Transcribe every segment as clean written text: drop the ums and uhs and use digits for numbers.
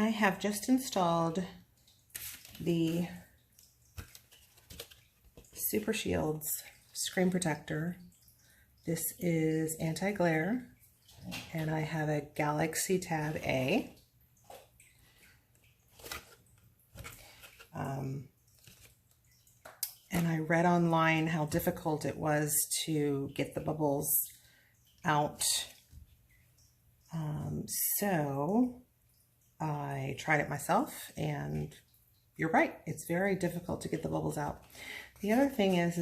I have just installed the Supersheildz screen protector. This is anti-glare, and I have a Galaxy Tab A. And I read online how difficult it was to get the bubbles out. So I tried it myself, and you're right, it's very difficult to get the bubbles out. The other thing is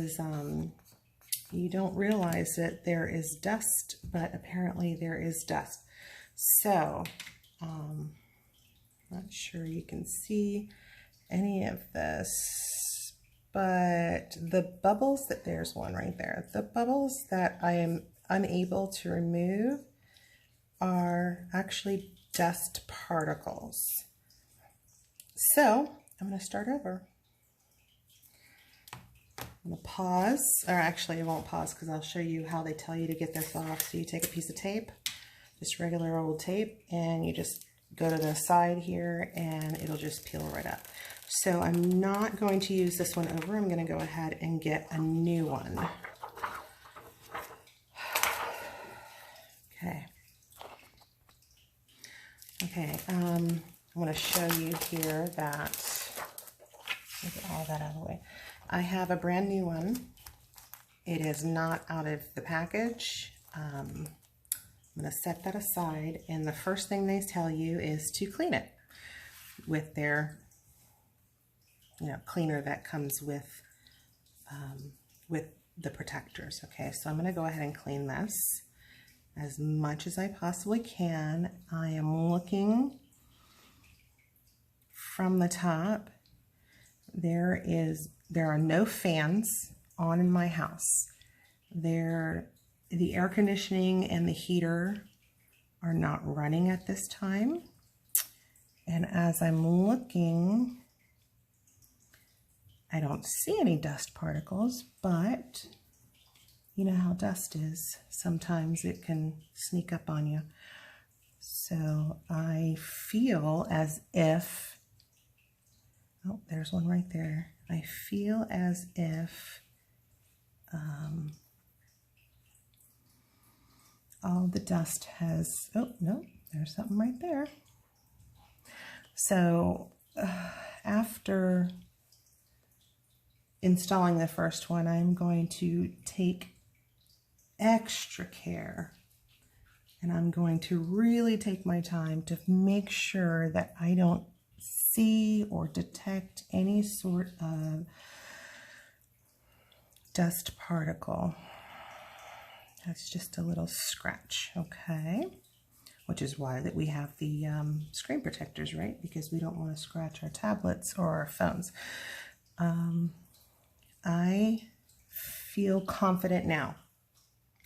you don't realize that there is dust, but apparently there is dust. So, not sure you can see any of this, but the bubbles there's one right there. The bubbles that I am unable to remove are actually dust particles. So, I'm going to start over. I'm going to pause, or actually I won't pause because I'll show you how they tell you to get this off. So you take a piece of tape, just regular old tape, and you just go to the side here and it'll just peel right up. So I'm not going to use this one over. I'm going to go ahead and get a new one. Okay, I'm going to show you here that, get all that out of the way. I have a brand new one. It is not out of the package. I'm going to set that aside, and the first thing they tell you is to clean it with their, cleaner that comes with the protectors. Okay, so I'm going to go ahead and clean this as much as I possibly can. I am looking from the top. There are no fans on in my house. The air conditioning and the heater are not running at this time. And as I'm looking, I don't see any dust particles, but you know how dust is. Sometimes it can sneak up on you. So I feel as if, oh, there's one right there. I feel as if all the dust has, oh, no, there's something right there. So after installing the first one, I'm going to take extra care, and I'm going to really take my time to make sure that I don't see or detect any sort of dust particle. That's just a little scratch, okay? Which is why that we have the screen protectors, right? Because we don't want to scratch our tablets or our phones. I feel confident now.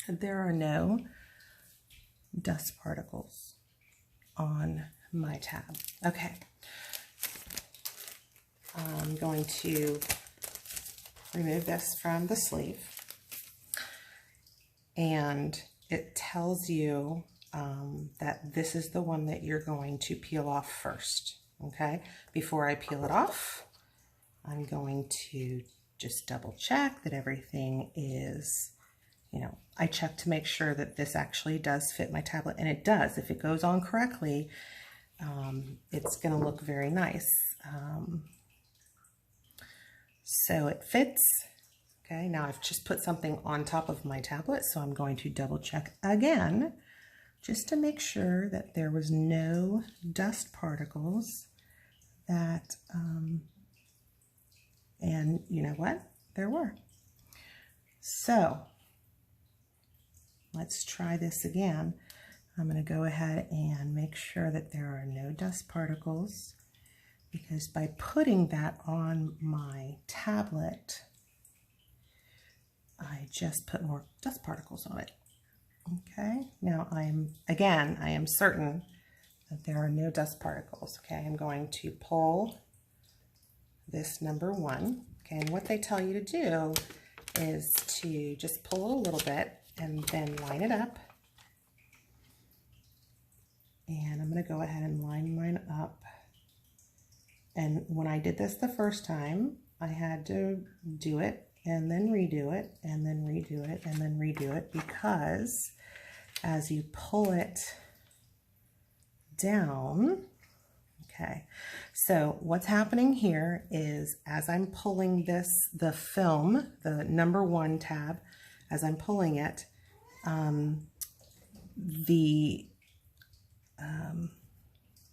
There are no dust particles on my tab. Okay. I'm going to remove this from the sleeve, and it tells you that this is the one that you're going to peel off first. Okay. Before I peel it off, I'm going to just double check that everything is, I check to make sure that this actually does fit my tablet, and it does. If it goes on correctly, it's going to look very nice. So it fits. Okay, now I've just put something on top of my tablet, so I'm going to double check again just to make sure that there was no dust particles that, and you know what? There were. So let's try this again. I'm going to go ahead and make sure that there are no dust particles, because by putting that on my tablet, I just put more dust particles on it. Okay, now I am certain that there are no dust particles. Okay, I'm going to pull this number one. Okay, and what they tell you to do is to just pull it a little bit and then line it up. And I'm going to go ahead and line mine up And when I did this the first time, I had to do it and then redo it and then redo it and then redo it, because as you pull it down, okay, so what's happening here is as I'm pulling this, the film, the #1 tab, as I'm pulling it,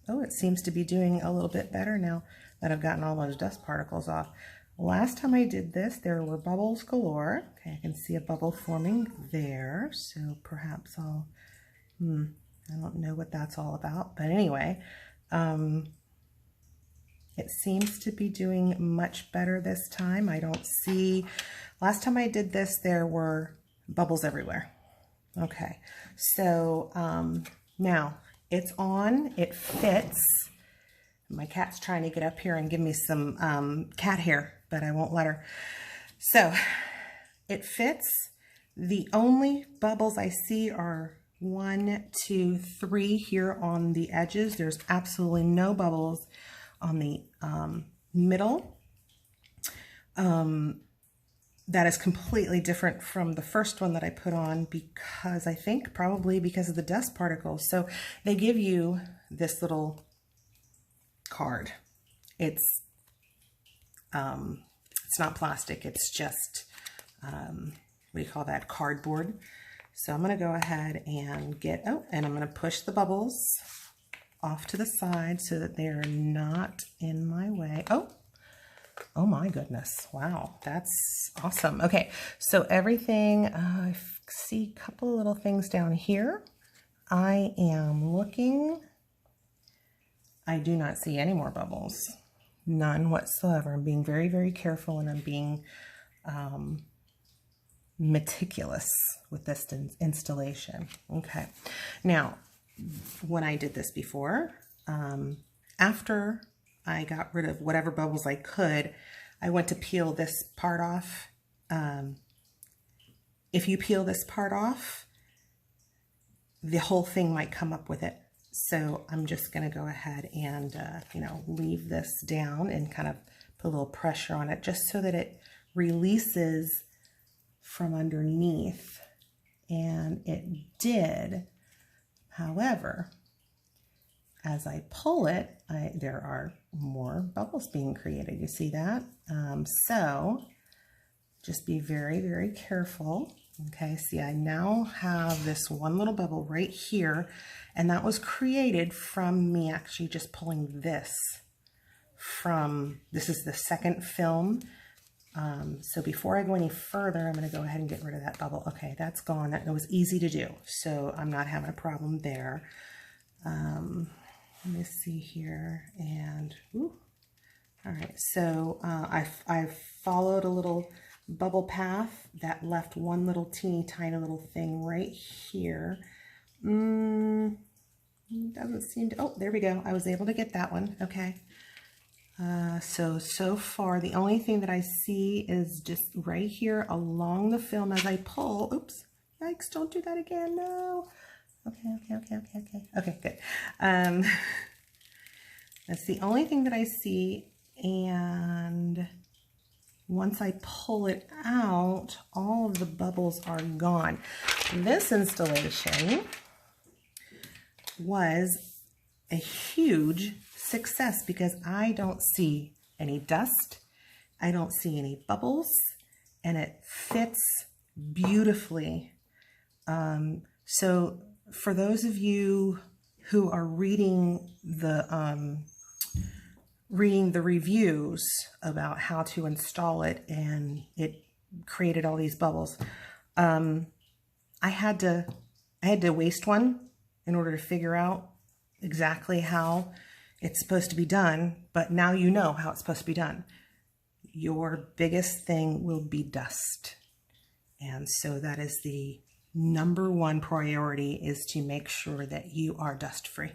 oh, it seems to be doing a little bit better now that I've gotten all those dust particles off. Last time I did this, there were bubbles galore. Okay, I can see a bubble forming there, so perhaps I'll, I don't know what that's all about, but anyway, it seems to be doing much better this time. I don't see, last time I did this, there were bubbles everywhere. Okay, so now it's on, it fits. My cat's trying to get up here and give me some cat hair, but I won't let her. So it fits. The only bubbles I see are 1, 2, 3 here on the edges. There's absolutely no bubbles on the middle. That is completely different from the first one that I put on, because I think probably because of the dust particles. So they give you this little card. It's not plastic. It's just, what do you call that? Cardboard. So I'm going to go ahead and and I'm going to push the bubbles off to the side so that they're not in my way. Oh my goodness. Wow. That's awesome. Okay. So everything, I see a couple of little things down here. I am looking. I do not see any more bubbles. None whatsoever. I'm being very, very careful, and I'm being meticulous with this installation. Okay. Now, when I did this before, after I got rid of whatever bubbles I could, I went to peel this part off. If you peel this part off, the whole thing might come up with it. So I'm just going to go ahead and, leave this down and kind of put a little pressure on it just so that it releases from underneath. And it did. However, as I pull it, there are more bubbles being created. You see that? So just be very, very careful. Okay, see, I now have this one little bubble right here, and that was created from me actually just pulling this from, this is the second film. So before I go any further, I'm going to go ahead and get rid of that bubble. Okay, that's gone. It was easy to do, so I'm not having a problem there. Let me see here, and all right, so I've followed a little bubble path that left one little teeny tiny little thing right here. Doesn't seem to, oh, there we go. I was able to get that one. Okay. So far, the only thing that I see is just right here along the film as I pull. Oops, yikes, don't do that again. No. Okay, good. That's the only thing that I see, and once I pull it out, all of the bubbles are gone. This installation was a huge success because I don't see any dust, I don't see any bubbles, and it fits beautifully. So for those of you who are reading the reviews about how to install it, and it created all these bubbles, I had to waste one in order to figure out exactly how it's supposed to be done, but now you know how it's supposed to be done. Your biggest thing will be dust. And so that is the #1 priority, is to make sure that you are dust free.